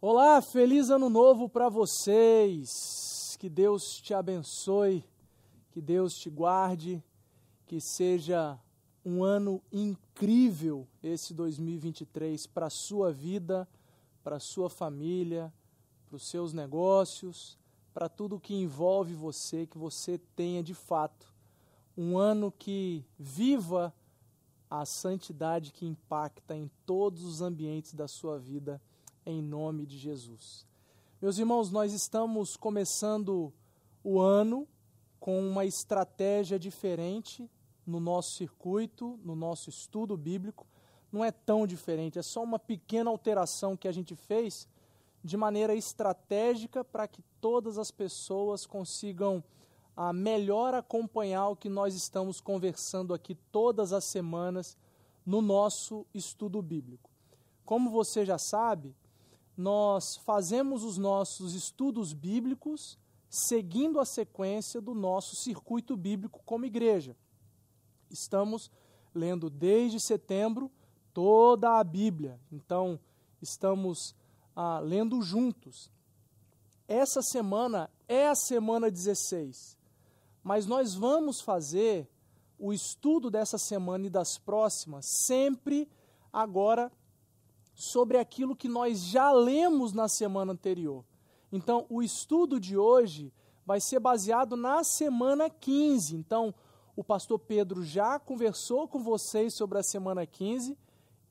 Olá, feliz ano novo para vocês. Que Deus te abençoe, que Deus te guarde, que seja um ano incrível esse 2023 para a sua vida, para a sua família, para os seus negócios, para tudo que envolve você, que você tenha de fato um ano que viva a santidade que impacta em todos os ambientes da sua vida, em nome de Jesus. Meus irmãos, nós estamos começando o ano com uma estratégia diferente no nosso circuito, no nosso estudo bíblico. Não é tão diferente, é só uma pequena alteração que a gente fez de maneira estratégica para que todas as pessoas consigam melhor acompanhar o que nós estamos conversando aqui todas as semanas no nosso estudo bíblico. Como você já sabe, nós fazemos os nossos estudos bíblicos seguindo a sequência do nosso circuito bíblico como igreja. Estamos lendo desde setembro toda a Bíblia, então estamos lendo juntos. Essa semana é a semana 16, mas nós vamos fazer o estudo dessa semana e das próximas sempre agora sobre aquilo que nós já lemos na semana anterior. Então, o estudo de hoje vai ser baseado na semana 15. Então, o pastor Pedro já conversou com vocês sobre a semana 15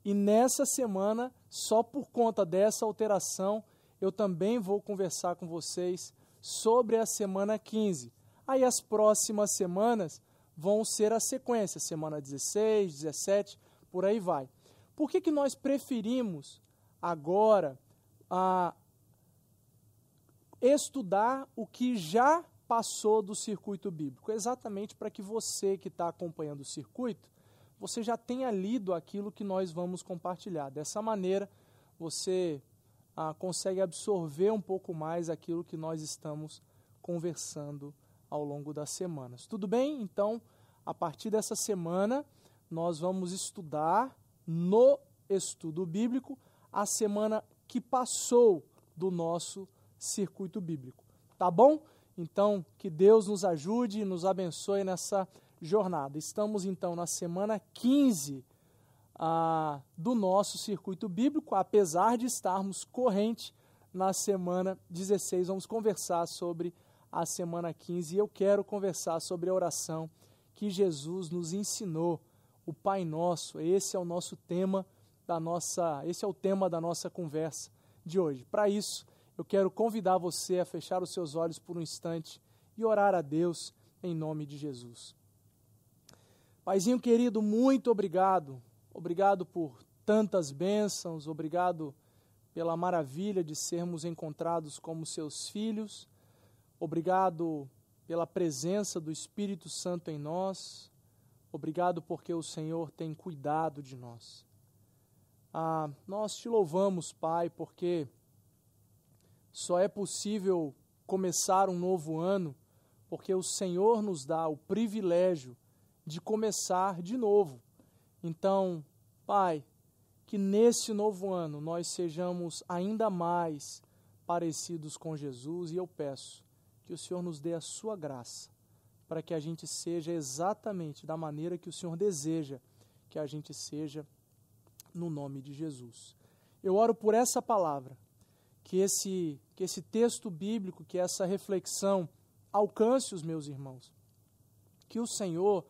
e nessa semana, só por conta dessa alteração, eu também vou conversar com vocês sobre a semana 15. Aí as próximas semanas vão ser a sequência, semana 16, 17, por aí vai. Por que nós preferimos agora estudar o que já passou do circuito bíblico? Exatamente para que você que está acompanhando o circuito, você já tenha lido aquilo que nós vamos compartilhar. Dessa maneira, você consegue absorver um pouco mais aquilo que nós estamos conversando ao longo das semanas. Tudo bem? Então, a partir dessa semana, nós vamos estudar no estudo bíblico a semana que passou do nosso circuito bíblico. Tá bom? Então, que Deus nos ajude e nos abençoe nessa jornada. Estamos, então, na semana 15 do nosso circuito bíblico, apesar de estarmos corrente na semana 16. Vamos conversar sobre a semana 15 e eu quero conversar sobre a oração que Jesus nos ensinou, o Pai Nosso. Esse é o nosso tema esse é o tema da nossa conversa de hoje. Para isso, eu quero convidar você a fechar os seus olhos por um instante e orar a Deus em nome de Jesus. Paizinho querido, muito obrigado. Obrigado por tantas bênçãos, obrigado pela maravilha de sermos encontrados como seus filhos. Obrigado pela presença do Espírito Santo em nós. Obrigado porque o Senhor tem cuidado de nós. Nós te louvamos, Pai, porque só é possível começar um novo ano porque o Senhor nos dá o privilégio de começar de novo. Então, Pai, que nesse novo ano nós sejamos ainda mais parecidos com Jesus e eu peço que o Senhor nos dê a sua graça para que a gente seja exatamente da maneira que o Senhor deseja que a gente seja, no nome de Jesus. Eu oro por essa palavra, que esse texto bíblico, que essa reflexão alcance os meus irmãos. Que o Senhor,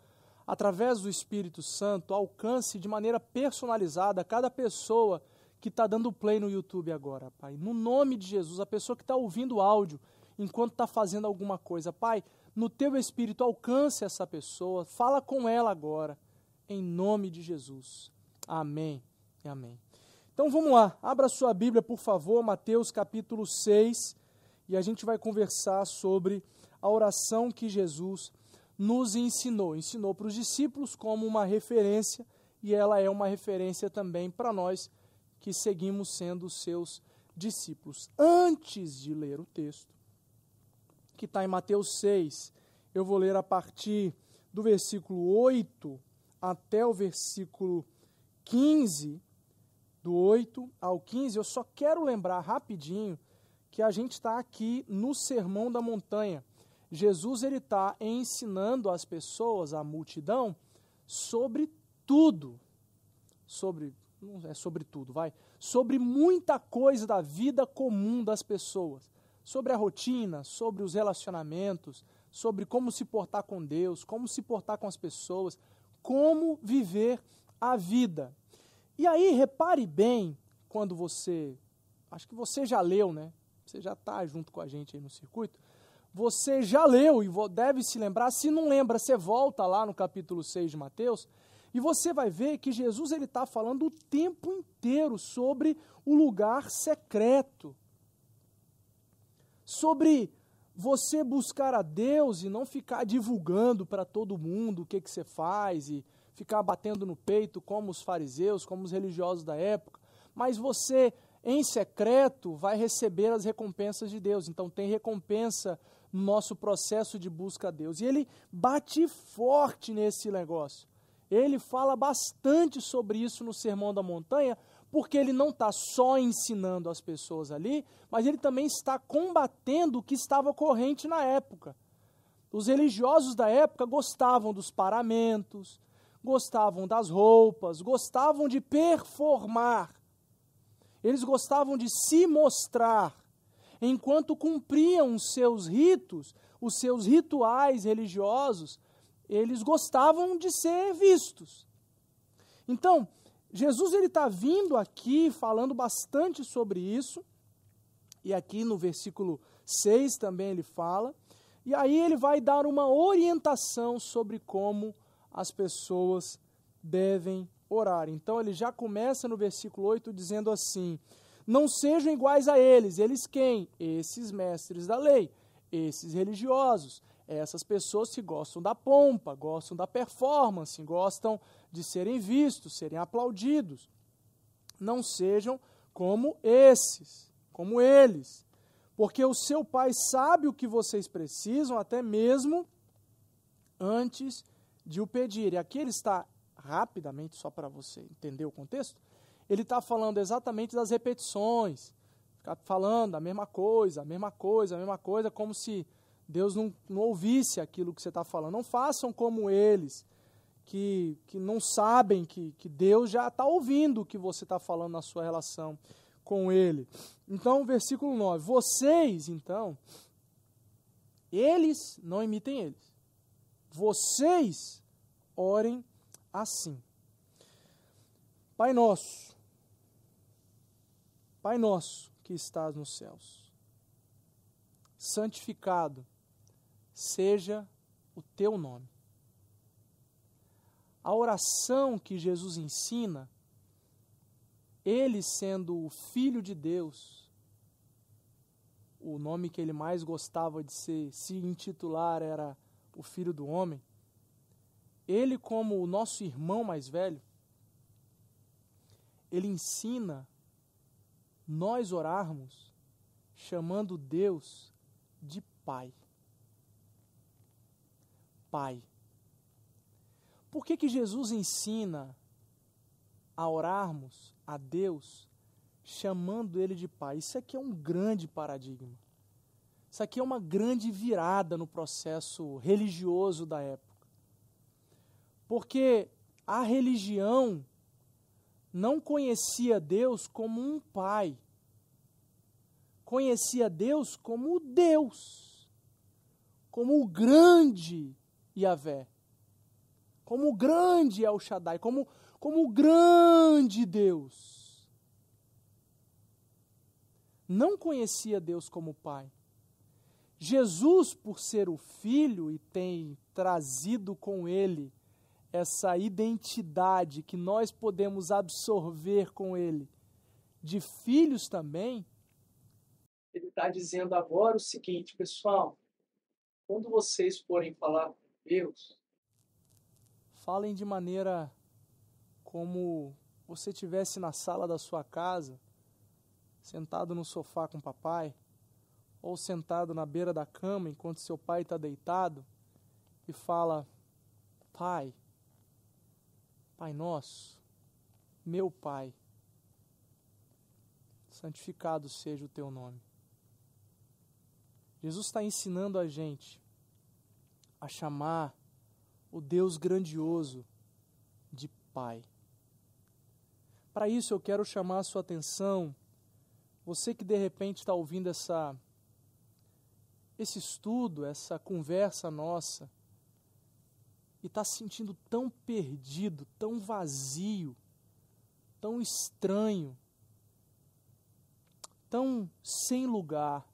através do Espírito Santo, alcance de maneira personalizada cada pessoa que está dando play no YouTube agora, Pai. No nome de Jesus, a pessoa que está ouvindo o áudio enquanto está fazendo alguma coisa, Pai, no Teu Espírito, alcance essa pessoa, fala com ela agora, em nome de Jesus. Amém e amém. Então vamos lá, abra sua Bíblia, por favor, Mateus capítulo 6, e a gente vai conversar sobre a oração que Jesus nos ensinou. Ensinou para os discípulos como uma referência, e ela é uma referência também para nós que seguimos sendo seus discípulos. Antes de ler o texto, que está em Mateus 6, eu vou ler a partir do versículo 8 até o versículo 15, do 8 ao 15, eu só quero lembrar rapidinho que a gente está aqui no Sermão da Montanha. Jesus está ensinando as pessoas, a multidão, sobre tudo. Não é sobre tudo, sobre muita coisa da vida comum das pessoas. Sobre a rotina, sobre os relacionamentos, sobre como se portar com Deus, como se portar com as pessoas, como viver a vida. E aí, repare bem, quando acho que você já leu, né? Você já está junto com a gente aí no circuito. Você já leu e deve se lembrar. Se não lembra, você volta lá no capítulo 6 de Mateus e você vai ver que Jesus está falando o tempo inteiro sobre o lugar secreto. Sobre você buscar a Deus e não ficar divulgando para todo mundo o que você faz e ficar batendo no peito como os fariseus, como os religiosos da época, mas você, em secreto, vai receber as recompensas de Deus. Então tem recompensa no nosso processo de busca a Deus. E ele bate forte nesse negócio. Ele fala bastante sobre isso no Sermão da Montanha, porque ele não está só ensinando as pessoas ali, mas ele também está combatendo o que estava corrente na época. Os religiosos da época gostavam dos paramentos, gostavam das roupas, gostavam de performar. Eles gostavam de se mostrar. Enquanto cumpriam os seus ritos, os seus rituais religiosos, eles gostavam de ser vistos. Então, Jesus está vindo aqui falando bastante sobre isso, e aqui no versículo 6 também ele fala, e aí ele vai dar uma orientação sobre como as pessoas devem orar. Então ele já começa no versículo 8 dizendo assim: não sejam iguais a eles. Eles quem? Esses mestres da lei, esses religiosos, essas pessoas que gostam da pompa, gostam da performance, gostam de serem vistos, serem aplaudidos. Não sejam como esses, como eles, porque o seu Pai sabe o que vocês precisam, até mesmo antes de o pedir. E aqui ele está, rapidamente, só para você entender o contexto, ele está falando exatamente das repetições, ficar falando a mesma coisa, a mesma coisa, a mesma coisa, como se Deus não ouvisse aquilo que você está falando. Não façam como eles, que não sabem que Deus já está ouvindo o que você está falando na sua relação com Ele. Então, versículo 9. Vocês, então, eles, não imitem eles. Vocês orem assim. Pai nosso que estás nos céus, santificado seja o teu nome. A oração que Jesus ensina, ele sendo o Filho de Deus, o nome que ele mais gostava de se intitular era o Filho do Homem, ele como o nosso irmão mais velho, ele ensina nós orarmos chamando Deus de Pai. Pai. Por que Jesus ensina a orarmos a Deus chamando Ele de Pai? Isso aqui é um grande paradigma. Isso aqui é uma grande virada no processo religioso da época. Porque a religião não conhecia Deus como um pai. Conhecia Deus como Deus. Como o grande Yahvé. Como o grande El Shaddai. Como o grande Deus. Não conhecia Deus como pai. Jesus, por ser o Filho e tem trazido com Ele essa identidade que nós podemos absorver com Ele, de filhos também, Ele está dizendo agora o seguinte, pessoal, quando vocês forem falar com Deus, falem de maneira como você estivesse na sala da sua casa, sentado no sofá com o papai, ou sentado na beira da cama enquanto seu pai está deitado, e fala: Pai, Pai nosso, meu Pai, santificado seja o teu nome. Jesus está ensinando a gente a chamar o Deus grandioso de Pai. Para isso eu quero chamar a sua atenção, você que de repente está ouvindo esse estudo, essa conversa nossa, e está se sentindo tão perdido, tão vazio, tão estranho, tão sem lugar.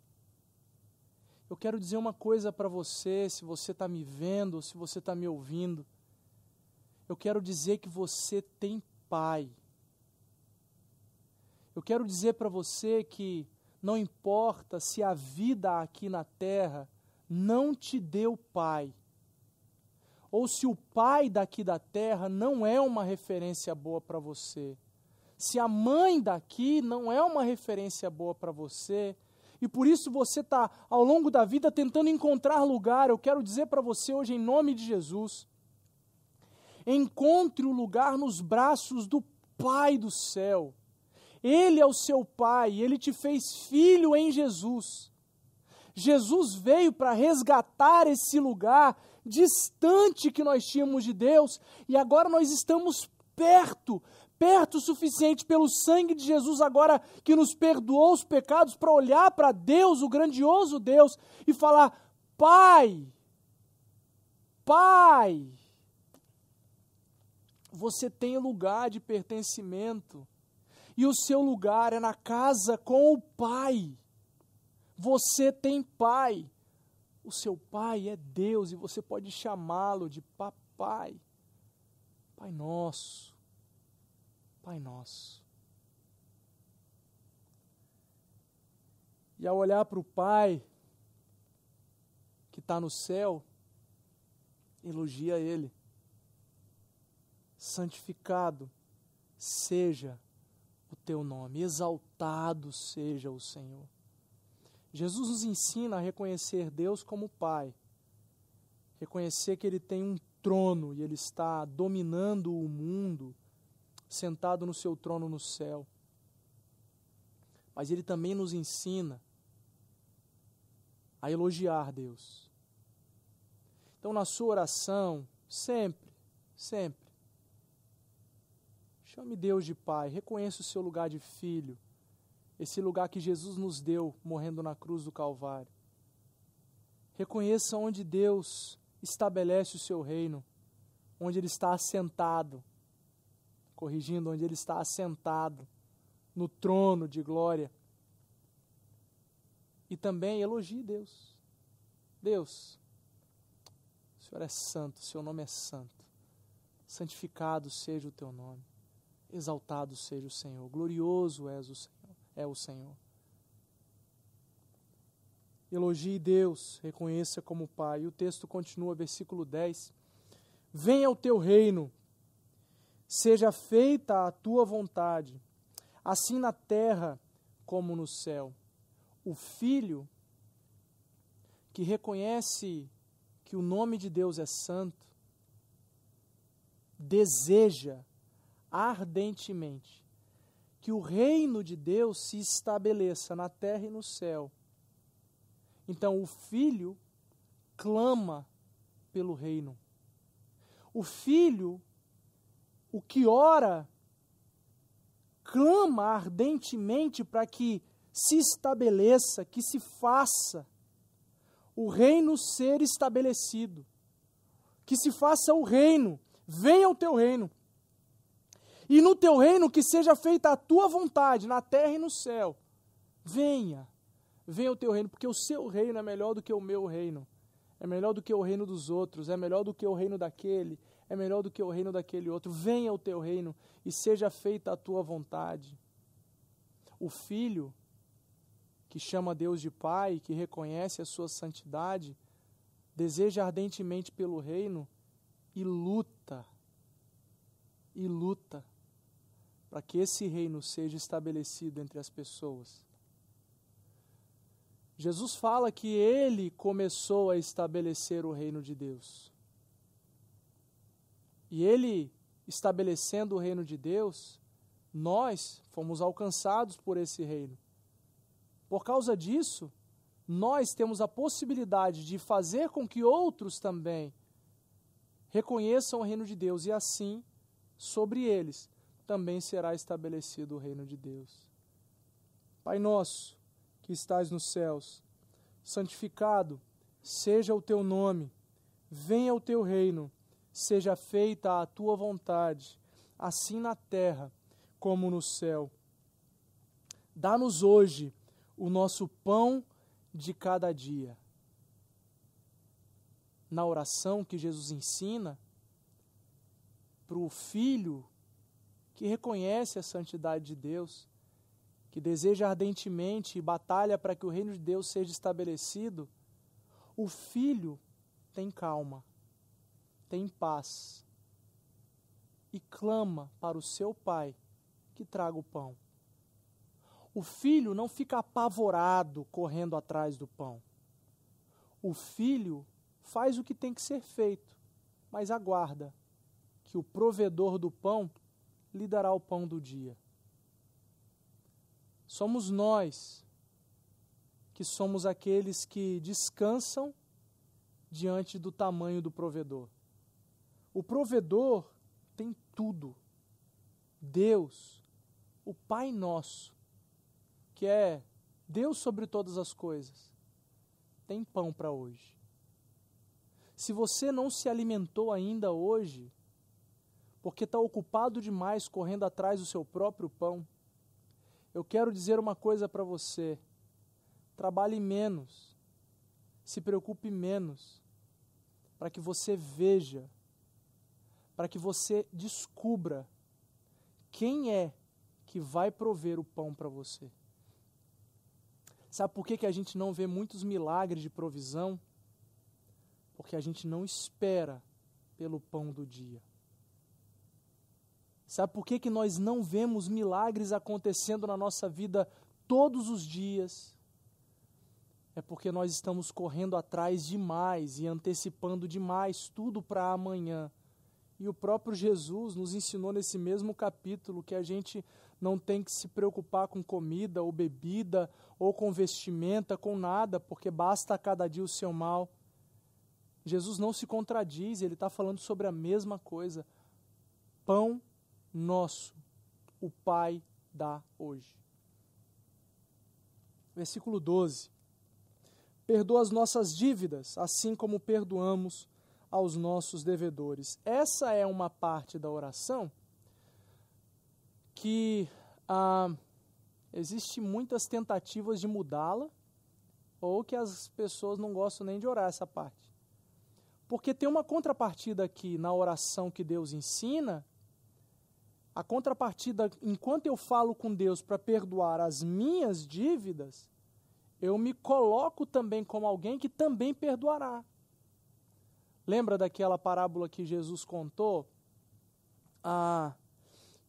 Eu quero dizer uma coisa para você, se você está me vendo, ou se você está me ouvindo. Eu quero dizer que você tem Pai. Eu quero dizer para você que não importa se a vida aqui na terra não te deu Pai, ou se o Pai daqui da terra não é uma referência boa para você, se a mãe daqui não é uma referência boa para você, e por isso você está, ao longo da vida, tentando encontrar lugar. Eu quero dizer para você hoje, em nome de Jesus, encontre o lugar nos braços do Pai do céu. Ele é o seu Pai, Ele te fez filho em Jesus. Jesus veio para resgatar esse lugar distante que nós tínhamos de Deus, e agora nós estamos perto o suficiente pelo sangue de Jesus agora que nos perdoou os pecados, para olhar para Deus, o grandioso Deus, e falar: Pai, Pai, você tem lugar de pertencimento, e o seu lugar é na casa com o Pai. Você tem Pai. O seu Pai é Deus, e você pode chamá-lo de Papai. Pai nosso. Pai nosso. E ao olhar para o Pai que está no céu, elogia Ele. Santificado seja o teu nome, exaltado seja o Senhor. Jesus nos ensina a reconhecer Deus como Pai, reconhecer que Ele tem um trono e Ele está dominando o mundo, sentado no seu trono no céu. Mas Ele também nos ensina a elogiar Deus. Então, na sua oração, sempre, chame Deus de Pai, reconheça o seu lugar de filho, esse lugar que Jesus nos deu, morrendo na cruz do Calvário. Reconheça onde Deus estabelece o seu reino, onde Ele está assentado, onde Ele está assentado no trono de glória. E também elogie Deus. Deus, o Senhor é santo, o seu nome é santo. Santificado seja o teu nome. Exaltado seja o Senhor. Glorioso é o Senhor. Elogie Deus, reconheça como Pai. E o texto continua, versículo 10. Venha o teu reino, seja feita a tua vontade, assim na terra como no céu. O filho que reconhece que o nome de Deus é santo, deseja ardentemente que o reino de Deus se estabeleça na terra e no céu. Então o filho clama pelo reino. O filho, o que ora, clama ardentemente para que se estabeleça, que se faça o reino ser estabelecido, que se faça o reino, venha o teu reino, e no teu reino que seja feita a tua vontade, na terra e no céu. Venha o teu reino, porque o seu reino é melhor do que o meu reino, é melhor do que o reino dos outros, é melhor do que o reino daquele, é melhor do que o reino daquele outro. Venha o teu reino e seja feita a tua vontade. O filho que chama Deus de Pai, que reconhece a sua santidade, deseja ardentemente pelo reino e luta para que esse reino seja estabelecido entre as pessoas. Jesus fala que Ele começou a estabelecer o reino de Deus. E Ele, estabelecendo o reino de Deus, Nós fomos alcançados por esse reino. Por causa disso, nós temos a possibilidade de fazer com que outros também reconheçam o reino de Deus e assim, sobre eles, também será estabelecido o reino de Deus. Pai nosso, que estais nos céus, santificado seja o teu nome, venha o teu reino, seja feita a tua vontade, assim na terra como no céu. Dá-nos hoje o nosso pão de cada dia. Na oração que Jesus ensina para o filho que reconhece a santidade de Deus, que deseja ardentemente e batalha para que o reino de Deus seja estabelecido, o filho tem calma, tem paz e clama para o seu pai que traga o pão. O filho não fica apavorado correndo atrás do pão. O filho faz o que tem que ser feito, mas aguarda que o provedor do pão lhe dará o pão do dia. Somos nós que somos aqueles que descansam diante do tamanho do provedor. O provedor tem tudo. Deus, o Pai nosso, que é Deus sobre todas as coisas, tem pão para hoje. Se você não se alimentou ainda hoje, porque está ocupado demais correndo atrás do seu próprio pão, eu quero dizer uma coisa para você: trabalhe menos, se preocupe menos, para que você veja, para que você descubra quem é que vai prover o pão para você. Sabe por que a gente não vê muitos milagres de provisão? Porque a gente não espera pelo pão do dia. Sabe por que nós não vemos milagres acontecendo na nossa vida todos os dias? É porque nós estamos correndo atrás demais e antecipando demais tudo para amanhã. E o próprio Jesus nos ensinou nesse mesmo capítulo que a gente não tem que se preocupar com comida ou bebida ou com vestimenta, com nada, porque basta a cada dia o seu mal. Jesus não se contradiz, ele está falando sobre a mesma coisa. Pão nosso, o Pai dá hoje. Versículo 12. Perdoa as nossas dívidas, assim como perdoamos aos nossos devedores. Essa é uma parte da oração que existe muitas tentativas de mudá-la, ou que as pessoas não gostam nem de orar essa parte. Porque tem uma contrapartida aqui na oração que Deus ensina. A contrapartida, enquanto eu falo com Deus para perdoar as minhas dívidas, eu me coloco também como alguém que também perdoará. Lembra daquela parábola que Jesus contou?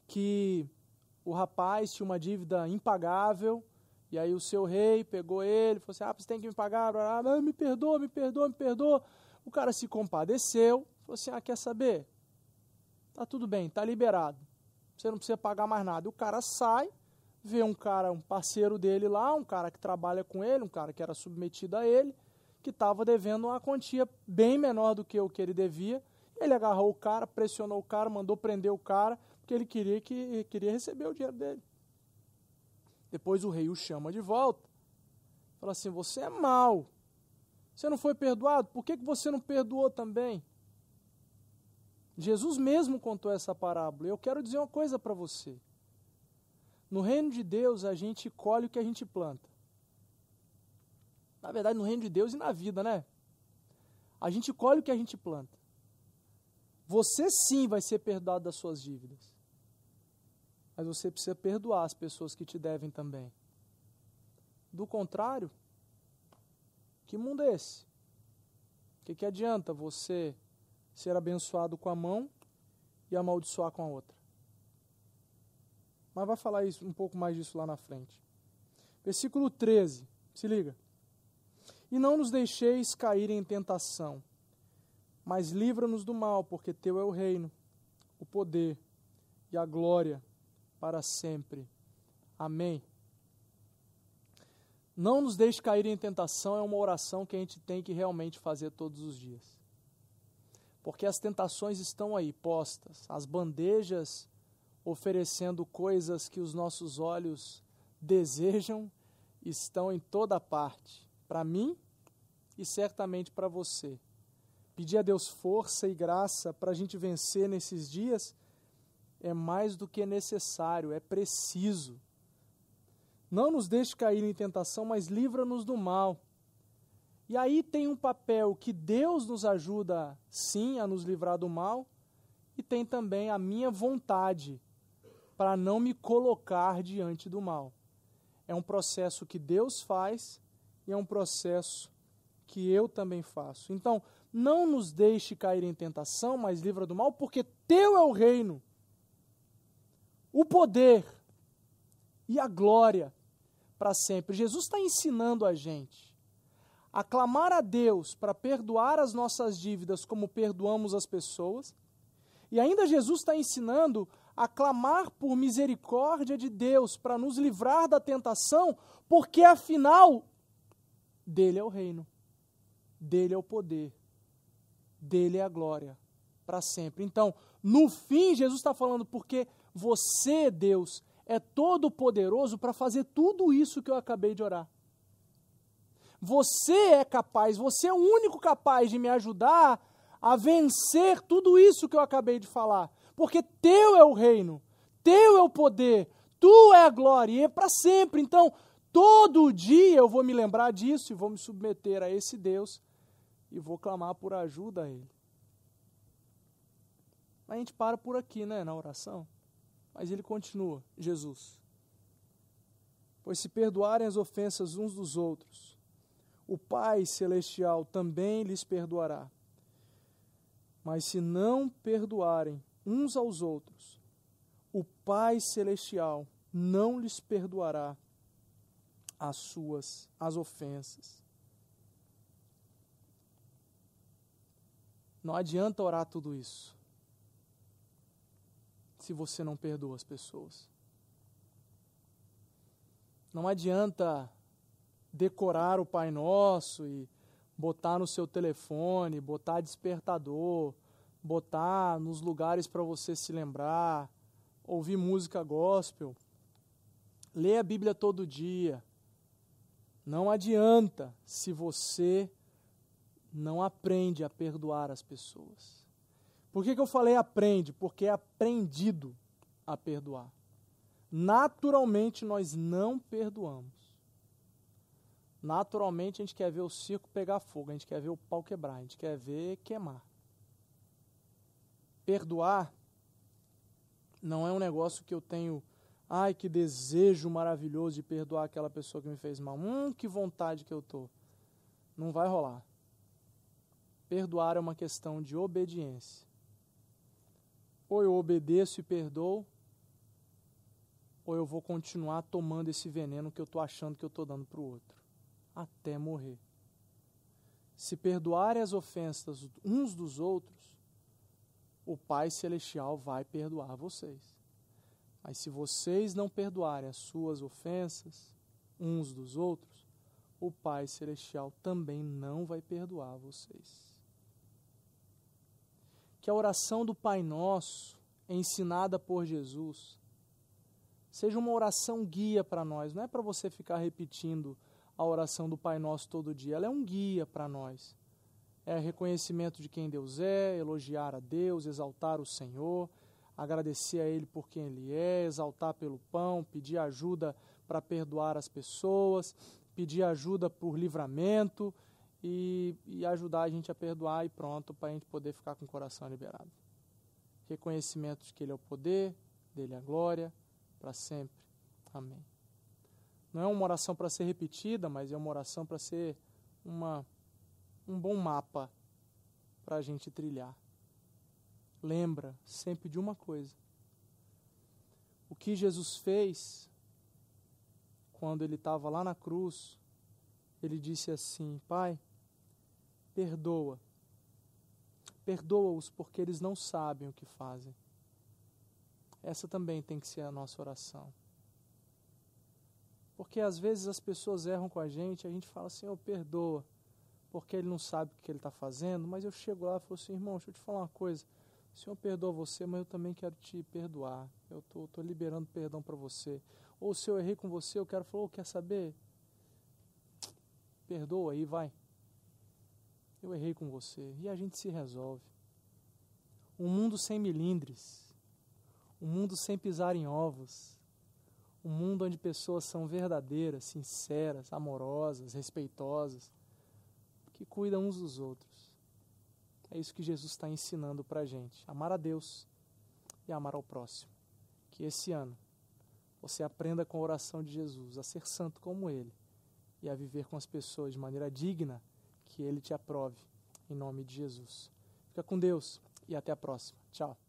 Que o rapaz tinha uma dívida impagável, e aí o seu rei pegou ele, falou assim: você tem que me pagar, me perdoa, me perdoa, me perdoa. O cara se compadeceu, falou assim: quer saber? Tá tudo bem, tá liberado. Você não precisa pagar mais nada. E o cara sai, vê um cara, um parceiro dele lá, um cara que trabalha com ele, um cara que era submetido a ele, que estava devendo uma quantia bem menor do que o que ele devia. Ele agarrou o cara, pressionou o cara, mandou prender o cara, porque ele queria receber o dinheiro dele. Depois o rei o chama de volta. Fala assim: você é mau. Você não foi perdoado? Por que você não perdoou também? Jesus mesmo contou essa parábola. Eu quero dizer uma coisa para você. No reino de Deus, a gente colhe o que a gente planta. Na verdade, no reino de Deus e na vida, né? A gente colhe o que a gente planta. Você sim vai ser perdoado das suas dívidas. Mas você precisa perdoar as pessoas que te devem também. Do contrário, que mundo é esse? O que adianta você ser abençoado com a mão e amaldiçoar com a outra? Mas vai falar isso, um pouco mais disso lá na frente. Versículo 13, se liga. E não nos deixeis cair em tentação, mas livra-nos do mal, porque teu é o reino, o poder e a glória para sempre. Amém. Não nos deixe cair em tentação é uma oração que a gente tem que realmente fazer todos os dias. Porque as tentações estão aí postas, as bandejas oferecendo coisas que os nossos olhos desejam estão em toda parte, para mim e certamente para você. Pedir a Deus força e graça para a gente vencer nesses dias é mais do que necessário, é preciso. Não nos deixe cair em tentação, mas livra-nos do mal. E aí tem um papel que Deus nos ajuda, sim, a nos livrar do mal, e tem também a minha vontade para não me colocar diante do mal. É um processo que Deus faz e é um processo que eu também faço. Então, não nos deixe cair em tentação, mas livra do mal, porque teu é o reino, o poder e a glória para sempre. Jesus está ensinando a gente a clamar a Deus para perdoar as nossas dívidas como perdoamos as pessoas. E ainda Jesus está ensinando a clamar por misericórdia de Deus para nos livrar da tentação, porque afinal, dele é o reino, dele é o poder, dele é a glória para sempre. Então, no fim, Jesus está falando, porque você, Deus, é todo poderoso para fazer tudo isso que eu acabei de orar. Você é capaz, você é o único capaz de me ajudar a vencer tudo isso que eu acabei de falar. Porque teu é o reino, teu é o poder, tu é a glória e é para sempre. Então, todo dia eu vou me lembrar disso e vou me submeter a esse Deus e vou clamar por ajuda a Ele. A gente para por aqui, né, na oração. Mas ele continua, Jesus. Pois se perdoarem as ofensas uns dos outros, o Pai Celestial também lhes perdoará. Mas se não perdoarem uns aos outros, o Pai Celestial não lhes perdoará as ofensas. Não adianta orar tudo isso se você não perdoa as pessoas. Não adianta decorar o Pai Nosso e botar no seu telefone, botar despertador, botar nos lugares para você se lembrar, ouvir música gospel, ler a Bíblia todo dia. Não adianta se você não aprende a perdoar as pessoas. Por que eu falei aprende? Porque é aprendido a perdoar. Naturalmente nós não perdoamos. Naturalmente a gente quer ver o circo pegar fogo, a gente quer ver o pau quebrar, a gente quer ver queimar. Perdoar não é um negócio que eu tenho, ai, que desejo maravilhoso de perdoar aquela pessoa que me fez mal. Que vontade que eu tô. Não vai rolar. Perdoar é uma questão de obediência. Ou eu obedeço e perdoo, ou eu vou continuar tomando esse veneno que eu estou achando que eu estou dando para o outro, até morrer. Se perdoarem as ofensas uns dos outros, o Pai Celestial vai perdoar vocês. Mas se vocês não perdoarem as suas ofensas uns dos outros, o Pai Celestial também não vai perdoar vocês. Que a oração do Pai Nosso, ensinada por Jesus, seja uma oração guia para nós. Não é para você ficar repetindo a oração do Pai Nosso todo dia. Ela é um guia para nós. É reconhecimento de quem Deus é, elogiar a Deus, exaltar o Senhor, agradecer a Ele por quem Ele é, exaltar pelo pão, pedir ajuda para perdoar as pessoas, pedir ajuda por livramento, e ajudar a gente a perdoar e pronto, para a gente poder ficar com o coração liberado. Reconhecimento de que Ele é o poder, dele é a glória, para sempre. Amém. Não é uma oração para ser repetida, mas é uma oração para ser um bom mapa para a gente trilhar. Lembra sempre de uma coisa. O que Jesus fez quando Ele estava lá na cruz, Ele disse assim: Pai, perdoa-os porque eles não sabem o que fazem. Essa também tem que ser a nossa oração. Porque às vezes as pessoas erram com a gente fala, Senhor, perdoa, porque ele não sabe o que ele está fazendo, mas eu chego lá e falo assim, irmão, deixa eu te falar uma coisa, o Senhor perdoa você, mas eu também quero te perdoar, eu estou liberando perdão para você. Ou se eu errei com você, eu quero falar, quer saber? Perdoa aí, vai. Eu errei com você. E a gente se resolve. Um mundo sem milindres, um mundo sem pisar em ovos, um mundo onde pessoas são verdadeiras, sinceras, amorosas, respeitosas, que cuidam uns dos outros. É isso que Jesus está ensinando para a gente. Amar a Deus e amar ao próximo. Que esse ano você aprenda com a oração de Jesus a ser santo como Ele e a viver com as pessoas de maneira digna que Ele te aprove. Em nome de Jesus. Fica com Deus e até a próxima. Tchau.